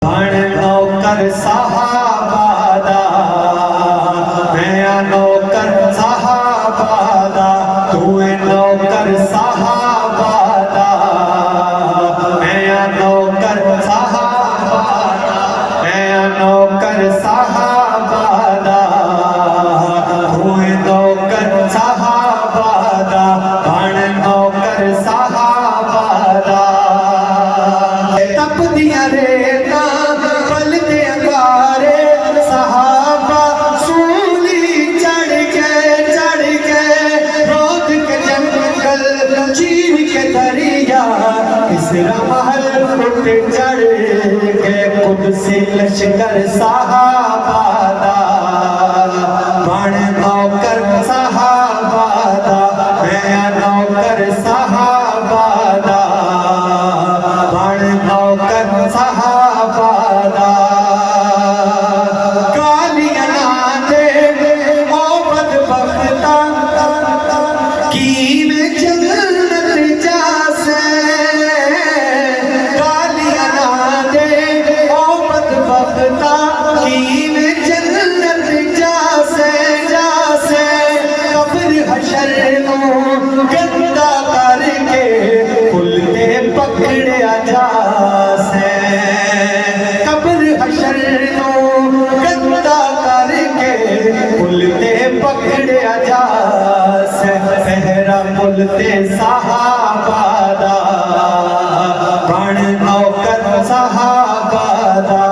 بن نوکر صحابہ دا، میں نوکر صحابہ دا، تو نوکر صحابہ دا، میں نوکر صحابہ دا، میں نوکر صحابہ دا، تو نوکر صحابہ دا، بن نوکر صحابہ دا۔ تپ دیا ریتا پلتے انگارے صحابہ سولی چڑھ کے روت کے جنگل چیر کے دریا اسرا محل اٹھ چڑھ کے قدسی لشکر صحابہ دا، بن نوکر صحابہ دا، میں نوکر صحابہ دا، بن نوکر صحابہ دا۔ گالیاں نہ دے او بدبختاں کین جنت جاسے، گالیاں نہ دے او بدبختاں کین جنت جاسے، قبر حشر نو گندا کر کے کھلتے پکڑیا جاسے، قبر حشر نو گندا کر کے کھلتے پکڑیا جاسے، پہرا ملتے صحابہ دا، بن نوکر صحابہ دا۔